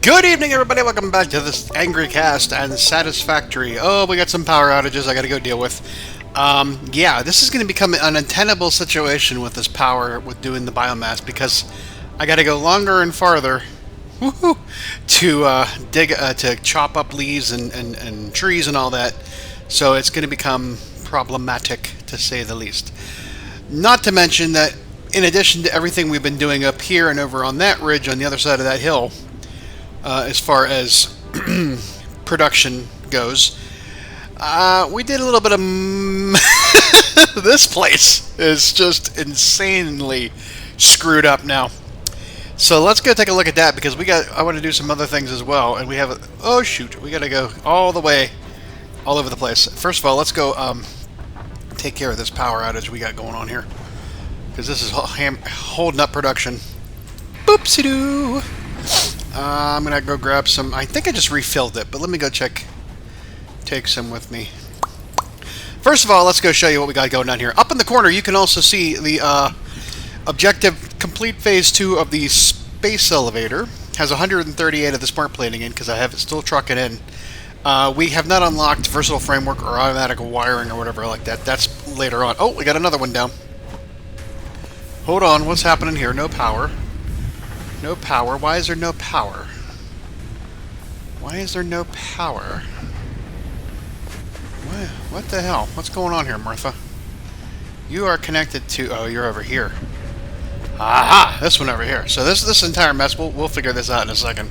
Good evening, everybody. Welcome back to this Angry Cast and Satisfactory. Oh, we got some power outages I gotta go deal with. Yeah, this is gonna become an untenable situation with this power, with doing the biomass, because I gotta go longer and farther to chop up leaves and trees and all that. So it's gonna become problematic, to say the least. Not to mention that, in addition to everything we've been doing up here and over on that ridge on the other side of that hill, as far as production goes, we did a little bit of this place is just insanely screwed up now. So let's go take a look at that, because I want to do some other things as well, and we have oh shoot, we got to go all the way all over the place. First of all, let's go take care of this power outage we got going on here, because this is holding up production. Boopsie-doo! I'm gonna go grab some. I think I just refilled it, but let me go check. Take some with me. First of all, let's go show you what we got going on here. Up in the corner, you can also see the objective complete phase 2 of the space elevator. Has 138 of the smart plating in, because I have it still trucking in. We have not unlocked versatile framework or automatic wiring or whatever like that. That's later on. Oh, we got another one down. Hold on, what's happening here? No power. No power. Why is there no power? Why is there no power? What the hell? What's going on here, Martha? You are connected to... Oh, you're over here. Aha! This one over here. So this entire mess, we'll figure this out in a second.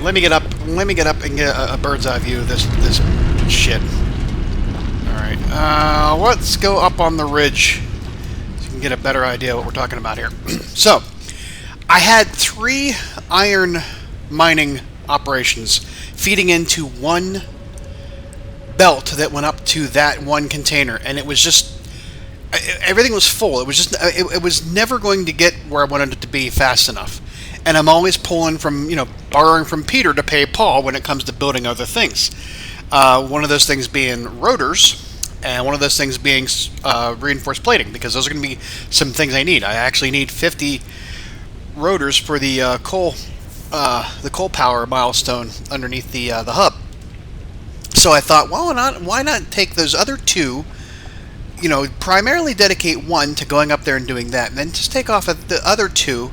Let me get up and get a bird's eye view of this shit. Alright. Let's go up on the ridge so you can get a better idea of what we're talking about here. So, I had 3 iron mining operations feeding into one belt that went up to that one container, and it was just everything was full. It was just it was never going to get where I wanted it to be fast enough. And I'm always pulling from, borrowing from Peter to pay Paul when it comes to building other things. One of those things being rotors, and one of those things being reinforced plating, because those are going to be some things I need. I actually need 50 rotors for the coal power milestone underneath the hub. So I thought, well, why not take those other 2, primarily dedicate 1 to going up there and doing that, and then just take off the other 2,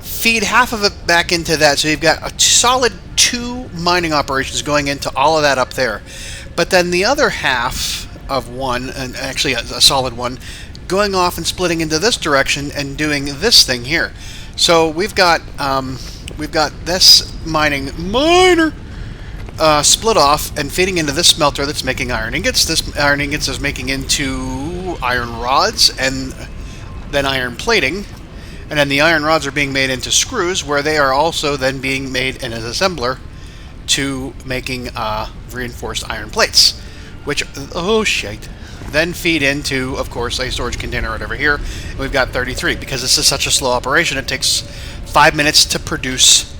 feed half of it back into that, so you've got a solid 2 mining operations going into all of that up there. But then the other half of 1, and actually a solid 1, going off and splitting into this direction and doing this thing here. So we've got this miner split off and feeding into this smelter that's making iron ingots. This iron ingots is making into iron rods and then iron plating, and then the iron rods are being made into screws, where they are also then being made in an assembler to making reinforced iron plates, which then feed into, of course, a storage container right over here. And we've got 33. Because this is such a slow operation, it takes 5 minutes to produce...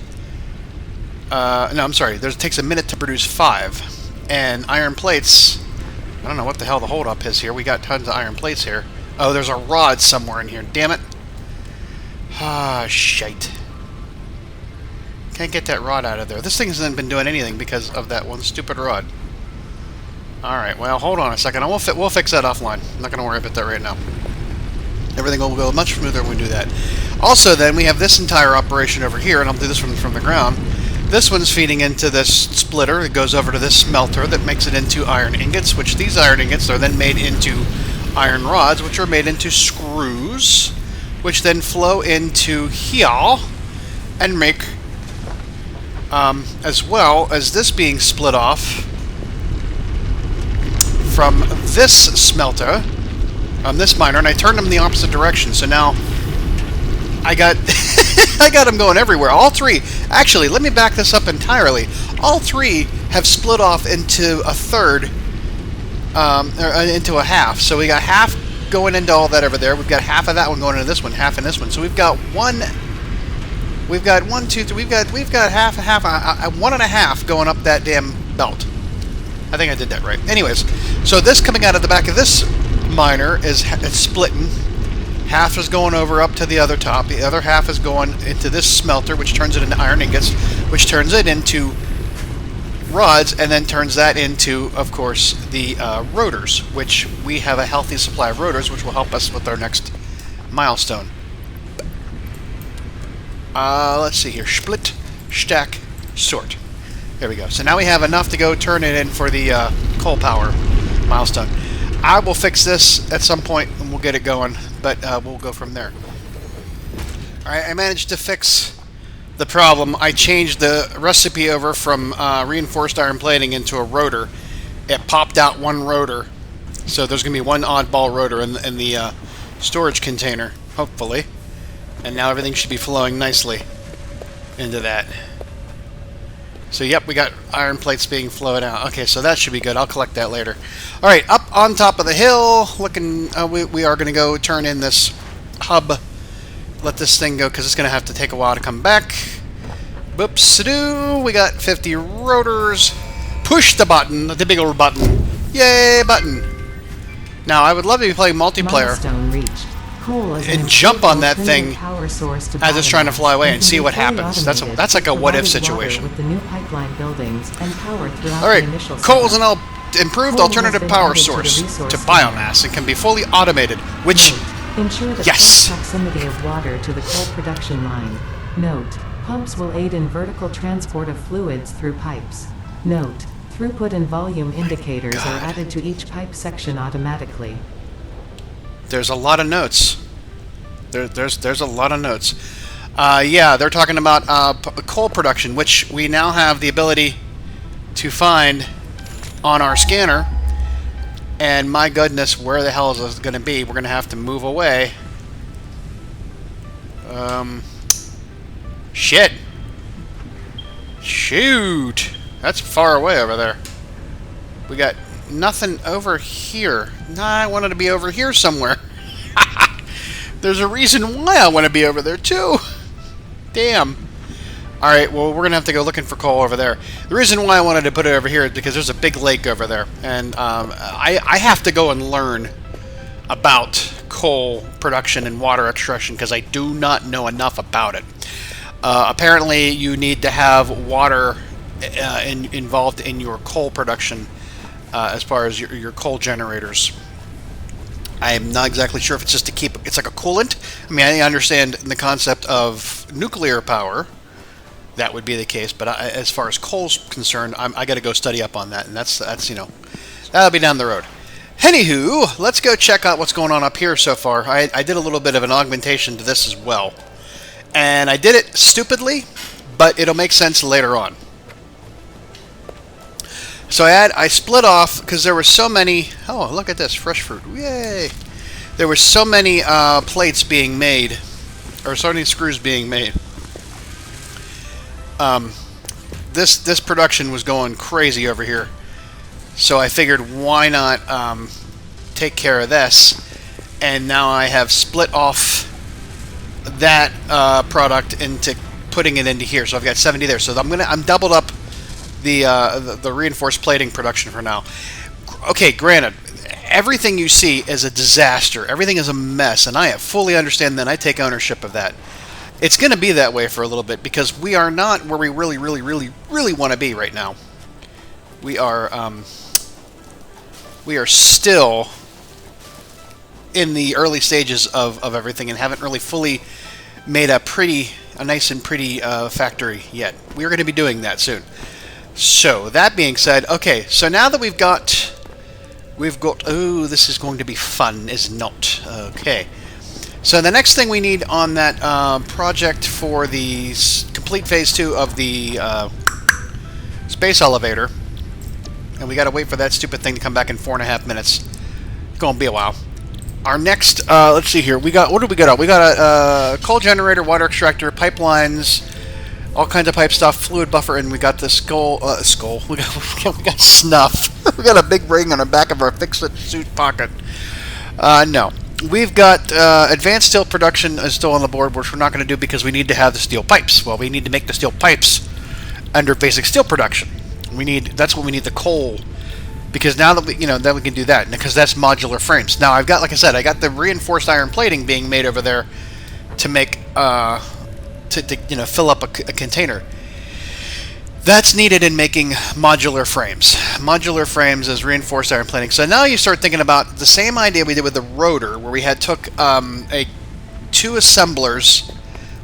it takes a minute to produce 5. And iron plates... I don't know what the hell the holdup is here. We got tons of iron plates here. Oh, there's a rod somewhere in here. Damn it. Ah, shite. Can't get that rod out of there. This thing hasn't been doing anything because of that one stupid rod. Alright, well, hold on a second. We'll fix that offline. I'm not going to worry about that right now. Everything will go much smoother when we do that. Also, then, we have this entire operation over here, and I'll do this from the ground. This one's feeding into this splitter that goes over to this smelter that makes it into iron ingots, which these iron ingots are then made into iron rods, which are made into screws, which then flow into here and make, as well as this being split off from this smelter, this miner, and I turned them the opposite direction, so now I got I got them going everywhere. All 3, actually, let me back this up entirely. All 3 have split off into a third, into a half. So we got half going into all that over there. We've got half of that one going into this one, half in this one. So we've got one. We've got 1, 2, 3. We've got half, 1.5 going up that damn belt. I think I did that right. Anyways, so this coming out of the back of this miner is it's splitting. Half is going over up to the other top. The other half is going into this smelter, which turns it into iron ingots, which turns it into rods, and then turns that into, of course, the rotors, which we have a healthy supply of rotors, which will help us with our next milestone. Let's see here. Split, stack, sort. There we go. So now we have enough to go turn it in for the coal power milestone. I will fix this at some point and we'll get it going, but we'll go from there. Alright, I managed to fix the problem. I changed the recipe over from reinforced iron plating into a rotor. It popped out one rotor, so there's going to be one oddball rotor in the storage container, hopefully. And now everything should be flowing nicely into that. So yep, we got iron plates being flowed out. Okay, so that should be good. I'll collect that later. Alright, up on top of the hill, looking, we are going to go turn in this hub. Let this thing go, because it's going to have to take a while to come back. Whoops-a-doo, we got 50 rotors. Push the button, the big old button. Yay, button. Now, I would love to be playing multiplayer. Milestone reached. And jump on that thing as it's trying to fly away and see what happens. That's like a what-if situation. Alright, coal is an improved alternative power source to biomass and can be fully automated, which, ensure the yes! proximity of water to the coal production line. Note, pumps will aid in vertical transport of fluids through pipes. Note, throughput and volume indicators are added to each pipe section automatically. There's a lot of notes. There's a lot of notes. Yeah, they're talking about coal production, which we now have the ability to find on our scanner. And my goodness, where the hell is this going to be? We're going to have to move away. Shit. Shoot. That's far away over there. We got nothing over here. Nah, I wanted to be over here somewhere. There's a reason why I want to be over there, too. Damn. Alright, well, we're going to have to go looking for coal over there. The reason why I wanted to put it over here is because there's a big lake over there. And I have to go and learn about coal production and water extraction because I do not know enough about it. Apparently, you need to have water involved in your coal production as far as your coal generators. I'm not exactly sure if it's just to keep... It's like a coolant. I mean, I understand the concept of nuclear power. That would be the case. But as far as coal's concerned, I got to go study up on that. And that's you know, that'll be down the road. Anywho, let's go check out what's going on up here so far. I did a little bit of an augmentation to this as well. And I did it stupidly, but it'll make sense later on. So I split off because there were so many. Oh, look at this fresh fruit! Yay! There were so many plates being made, or so many screws being made. This production was going crazy over here, so I figured why not take care of this, and now I have split off that product into putting it into here. So I've got 70 there. So I'm doubled up the reinforced plating production for now. Okay, granted, everything you see is a disaster. Everything is a mess, and I fully understand that. I take ownership of that. It's going to be that way for a little bit because we are not where we really want to be right now. We are still in the early stages of everything and haven't really fully made a nice and pretty factory yet. We're going to be doing that soon. So, that being said, okay, so now that we've got, oh, this is going to be fun, is not. Okay. So the next thing we need on that project for the complete phase 2 of the space elevator, and we got to wait for that stupid thing to come back in 4.5 minutes. It's going to be a while. Our next, let's see here, what do we got? We got a coal generator, water extractor, pipelines, all kinds of pipe stuff, fluid buffer, and we got the skull. We got snuff. We got a big ring on the back of our Ficsit suit pocket. No. We've got advanced steel production is still on the board, which we're not going to do because we need to have the steel pipes. Well, we need to make the steel pipes under basic steel production. That's what we need the coal because now that we, then we can do that, because that's modular frames. Now I've got, like I said, I got the reinforced iron plating being made over there to make to fill up a container. That's needed in making modular frames. Modular frames is reinforced iron plating. So now you start thinking about the same idea we did with the rotor, where we had took two assemblers,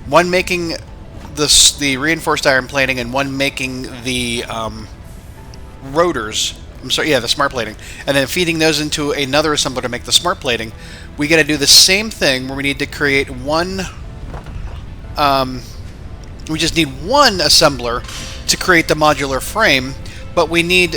one making the reinforced iron plating and one making the rotors. I'm sorry, yeah, the smart plating, and then feeding those into another assembler to make the smart plating. We got to do the same thing where we need to create one. We just need one assembler to create the modular frame, but we need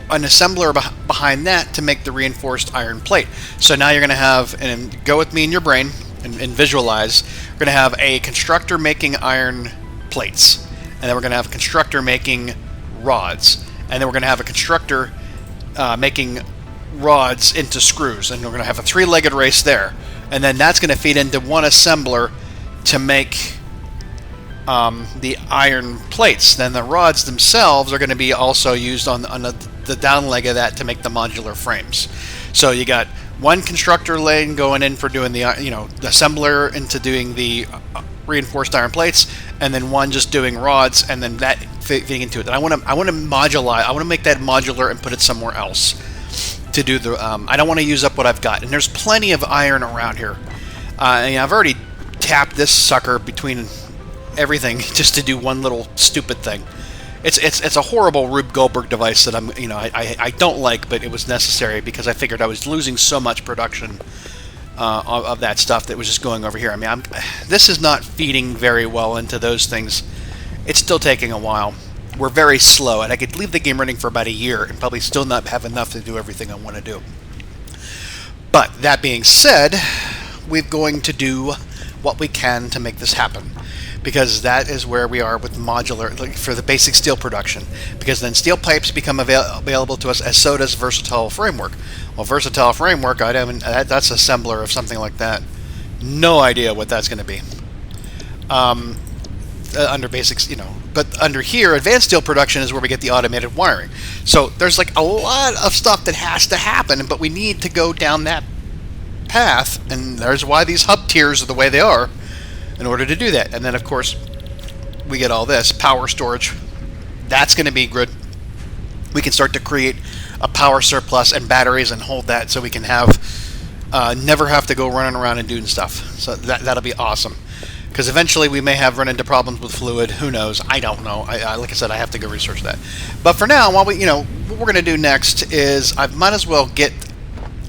an assembler behind that to make the reinforced iron plate. So now you're going to have, and go with me in your brain and visualize, we're going to have a constructor making iron plates, and then we're going to have a constructor making rods, and then we're going to have a constructor making rods into screws, and we're going to have a three-legged race there, and then that's going to feed into one assembler to make the iron plates. Then the rods themselves are going to be also used on the down leg of that to make the modular frames. So you got one constructor lane going in for doing the the assembler into doing the reinforced iron plates, and then one just doing rods, and then that fitting into it. And I want to modularize. I want to make that modular and put it somewhere else to do the. I don't want to use up what I've got, and there's plenty of iron around here. And I've already tapped this sucker between everything just to do one little stupid thing. It's a horrible Rube Goldberg device that I don't like, but it was necessary because I figured I was losing so much production of that stuff that was just going over here. I mean, this is not feeding very well into those things. It's still taking a while. We're very slow, and I could leave the game running for about a year and probably still not have enough to do everything I want to do. But that being said, we're going to do what we can to make this happen, because that is where we are with modular, like for the basic steel production, because then steel pipes become available to us, as so does versatile framework. Well, versatile framework, that's assembler of something like that. No idea what that's going to be. Under basics, but under here, advanced steel production is where we get the automated wiring. So there's like a lot of stuff that has to happen, but we need to go down that path, and there's why these hub tiers are the way they are, in order to do that. And then of course we get all this power storage. That's going to be good. We can start to create a power surplus and batteries and hold that, so we can have never have to go running around and doing stuff. So that'll be awesome, because eventually we may have run into problems with fluid. Who knows? I don't know. Like I said, I have to go research that. But for now, while what we're going to do next is I might as well get,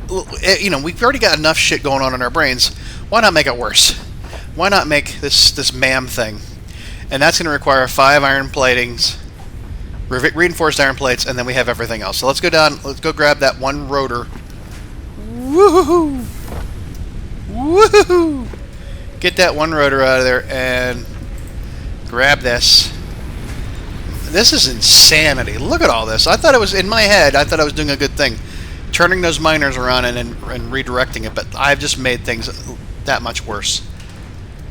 we've already got enough shit going on in our brains. Why not make it worse? Why not make this MAM thing? And that's going to require 5 iron platings, reinforced iron plates, and then we have everything else. So let's go down. Let's go grab that one rotor. Woohoo! Woohoo! Get that one rotor out of there and grab this. This is insanity. Look at all this. I thought it was in my head. I thought I was doing a good thing, turning those miners around and redirecting it, but I've just made things that much worse.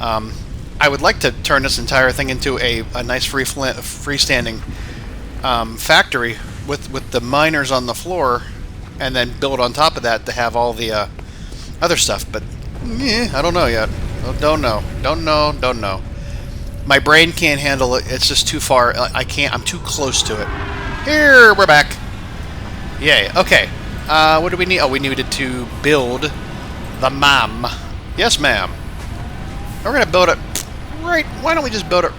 I would like to turn this entire thing into a nice freestanding factory with the miners on the floor, and then build on top of that to have all the other stuff. But I don't know yet. Don't know. My brain can't handle it. It's just too far. I can't. I'm too close to it. Here, we're back. Yay. Okay. What do we need? Oh, we needed to build the MAM. Yes, ma'am. We're going to build it right. Why don't we just build it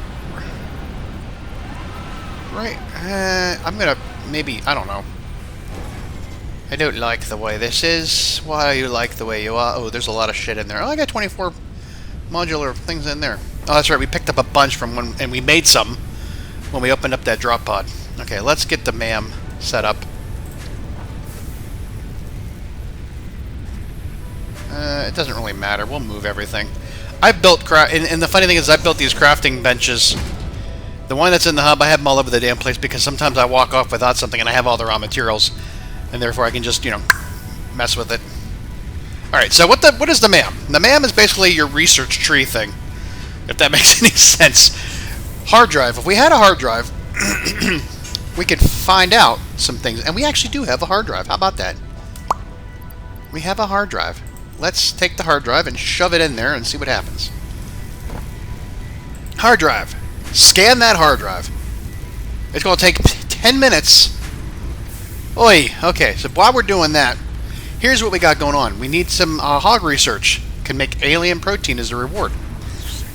right? I'm going to maybe, I don't know. I don't like the way this is. Why do you like the way you are? Oh, there's a lot of shit in there. Oh, I got 24 modular things in there. Oh, that's right. We picked up a bunch from one, and we made some when we opened up that drop pod. Okay, let's get the MAM set up. It doesn't really matter. We'll move everything. I've built and the funny thing is, I've built these crafting benches. The one that's in the hub, I have them all over the damn place, because sometimes I walk off without something and I have all the raw materials, and therefore I can just, mess with it. Alright, so what is the MAM? The MAM is basically your research tree thing, if that makes any sense. Hard drive. If we had a hard drive, we could find out some things. And we actually do have a hard drive. How about that? We have a hard drive. Let's take the hard drive and shove it in there and see what happens. Hard drive. Scan that hard drive. It's going to take 10 minutes. Oi. Okay, so while we're doing that, here's what we got going on. We need some hog research. Can make alien protein as a reward.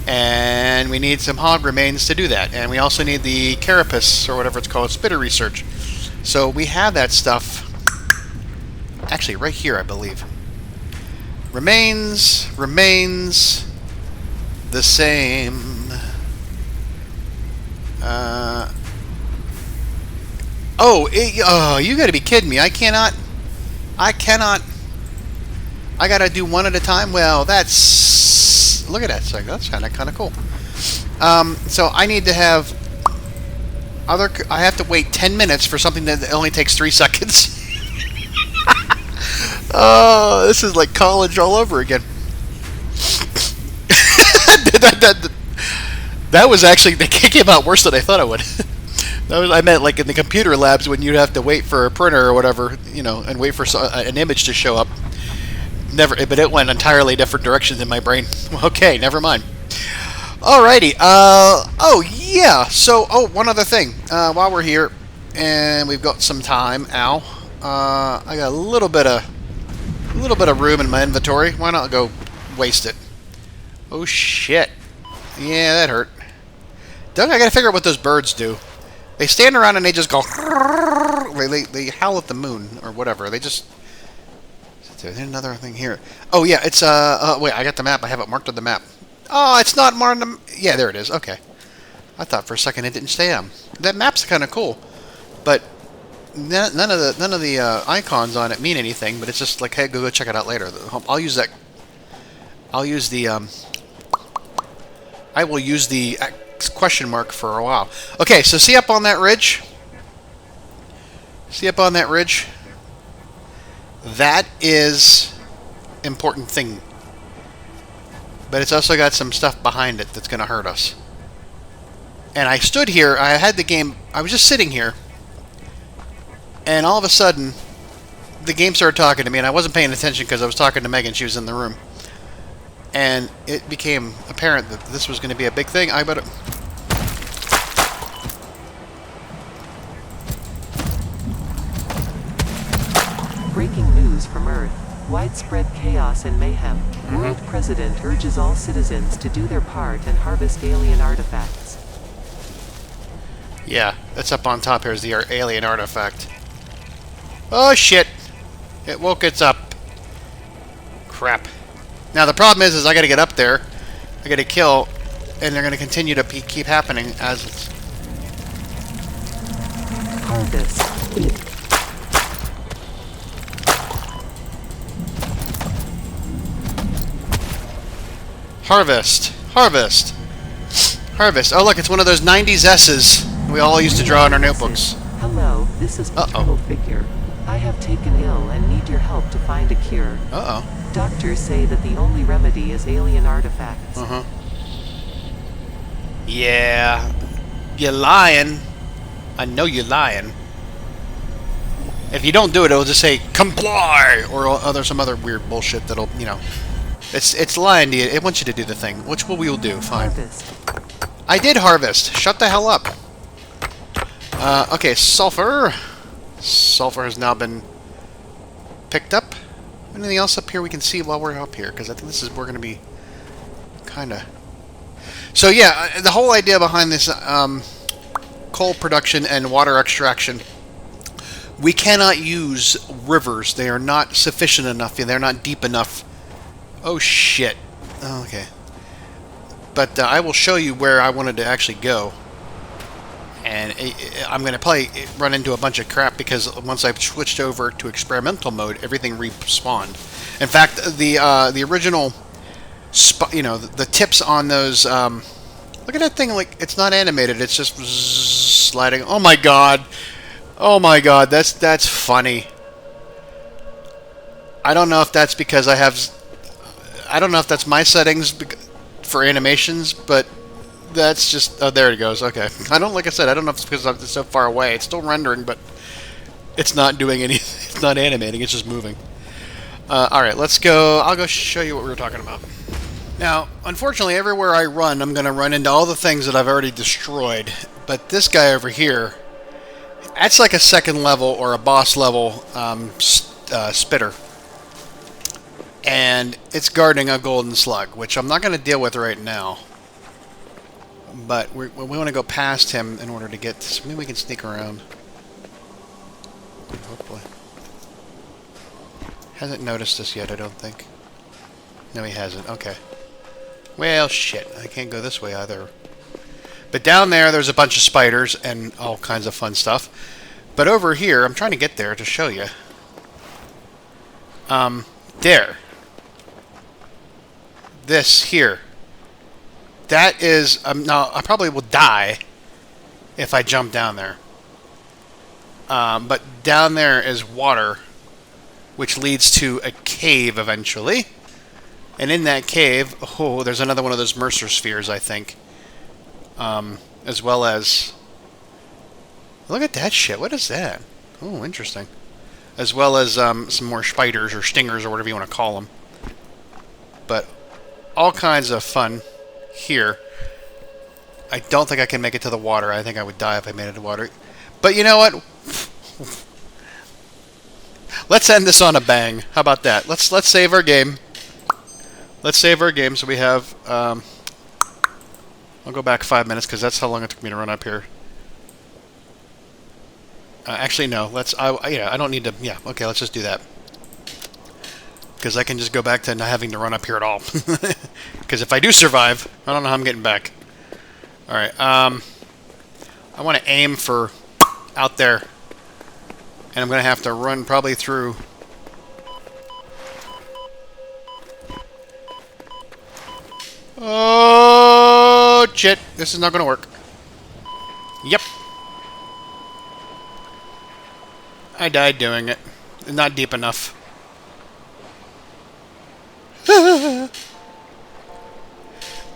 And we need some hog remains to do that. And we also need the carapace, or whatever it's called, spitter research. So we have that stuff actually right here, I believe. Remains the same. You gotta be kidding me. I gotta do one at a time. Well, that's, look at that. So that's kind of cool. So I need to have I have to wait 10 minutes for something that only takes 3 seconds. Oh, this is like college all over again. That was actually, it came out worse than I thought it would. I meant like in the computer labs when you'd have to wait for a printer or whatever, you know, and wait for an image to show up. But it went entirely different directions in my brain. Okay, never mind. Alrighty. Oh yeah. So, one other thing. While we're here and we've got some time, I got a little bit of room in my inventory. Why not go waste it? Oh shit. Yeah, that hurt. Doug, I gotta figure out what those birds do. They stand around and they just go. They howl at the moon or whatever. They just. There's another thing here. Oh yeah, it's wait, I got the map. I have it marked on the map. Oh, it's not marked on the. Yeah, there it is. Okay. I thought for a second it didn't stay on. That map's kind of cool, but none of the icons on it mean anything. But it's just like, hey, go check it out later. I'll use that. I will use the question mark for a while. Okay, so see up on that ridge? See up on that ridge? That is important thing. But it's also got some stuff behind it that's going to hurt us. And I stood here, I had the game, I was just sitting here, and all of a sudden, the game started talking to me, and I wasn't paying attention because I was talking to Megan, she was in the room. And it became apparent that this was going to be a big thing. I better... Breaking news from Earth. Widespread chaos and mayhem. World President urges all citizens to do their part and harvest alien artifacts. Yeah, that's up on top here is the alien artifact. Oh shit! It woke us up. Crap. Now the problem is I gotta get up there, I gotta kill, and they're gonna continue to keep happening as it's... Harvest. Harvest. Harvest. Harvest. Oh look, it's one of those 90s S's we all used to draw in our notebooks. Hello, this is Patrol Figure. I have taken ill and need your help to find a cure. Uh-oh. Doctors say that the only remedy is alien artifacts. Uh-huh. Yeah. You're lying. I know you're lying. If you don't do it, it'll just say, comply! Or some other weird bullshit that'll, you know... It's lying to you. It wants you to do the thing. Which we will do. Fine. Harvest. I did harvest. Shut the hell up. Okay, sulfur. Sulfur has now been picked up. Anything else up here we can see while we're up here? Because I think this is we're going to be kind of... So yeah, the whole idea behind this coal production and water extraction, we cannot use rivers. They are not sufficient enough. They're not deep enough. Oh shit. Oh, okay. But I will show you where I wanted to actually go. And I'm going to probably run into a bunch of crap because once I've switched over to experimental mode, everything respawned. In fact, the original, the tips on those. Look at that thing! Like it's not animated; it's just sliding. Oh my god! Oh my god! That's funny. I don't know if that's because I have. I don't know if that's my settings for animations, but. That's just... Oh, there it goes. Okay. Like I said, I don't know if it's because it's so far away. It's still rendering, but... It's not doing anything. It's not animating. It's just moving. Alright, let's go. I'll go show you what we were talking about. Now, unfortunately, everywhere I run, I'm going to run into all the things that I've already destroyed. But this guy over here, that's like a second level or a boss level spitter. And it's guarding a golden slug, which I'm not going to deal with right now. But we want to go past him in order to get this. Maybe we can sneak around. Hopefully. Hasn't noticed us yet, I don't think. No, he hasn't. Okay. Well, shit. I can't go this way either. But down there, there's a bunch of spiders and all kinds of fun stuff. But over here, I'm trying to get there to show you. There. This here. That is... now, I probably will die if I jump down there. But down there is water, which leads to a cave eventually. And in that cave, oh, there's another one of those Mercer spheres, I think. As well as... Look at that shit. What is that? Oh, interesting. As well as some more spiders or stingers or whatever you want to call them. But all kinds of fun here. I don't think I can make it to the water. I think I would die if I made it to water. But you know what? Let's end this on a bang. How about that? Let's save our game. Let's save our game so we have... I'll go back 5 minutes because that's how long it took me to run up here. Actually, no. Yeah, I don't need to... Yeah, okay, let's just do that. Because I can just go back to not having to run up here at all. Because if I do survive, I don't know how I'm getting back. Alright, I want to aim for out there. And I'm going to have to run probably through... Oh, shit. This is not going to work. Yep. I died doing it. Not deep enough.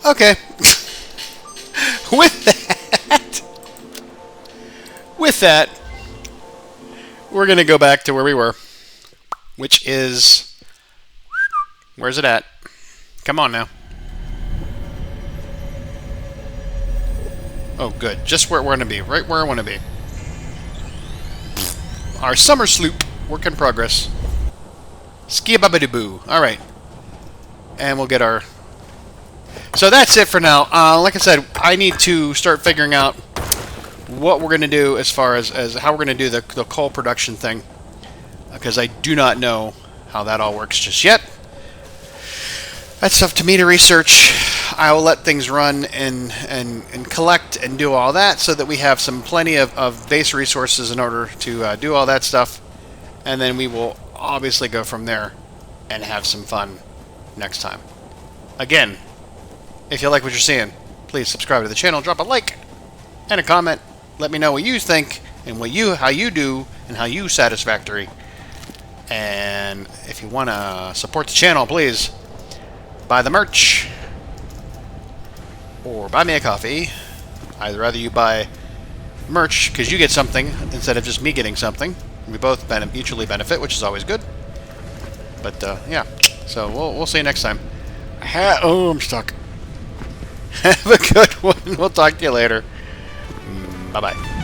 Okay. With that, we're going to go back to where we were, which is... Where's it at? Come on now. Oh, good. Just where I want to be. Right where I want to be. Our Somersloop. Work in progress. Ski-a-ba-ba-doo-boo. Alright. And we'll get our... So that's it for now. Like I said, I need to start figuring out what we're going to do as far as how we're going to do the coal production thing. Because I do not know how that all works just yet. That's up to me to research. I will let things run and collect and do all that so that we have plenty of base resources in order to do all that stuff. And then we will obviously go from there and have some fun next time. Again, if you like what you're seeing, please subscribe to the channel, drop a like and a comment. Let me know what you think and how you do and how you Satisfactory. And if you want to support the channel, please buy the merch or buy me a coffee. I'd rather you buy merch because you get something instead of just me getting something. We both mutually benefit, which is always good. But yeah, so we'll see you next time. Oh, I'm stuck. Have a good one. We'll talk to you later. Bye-bye.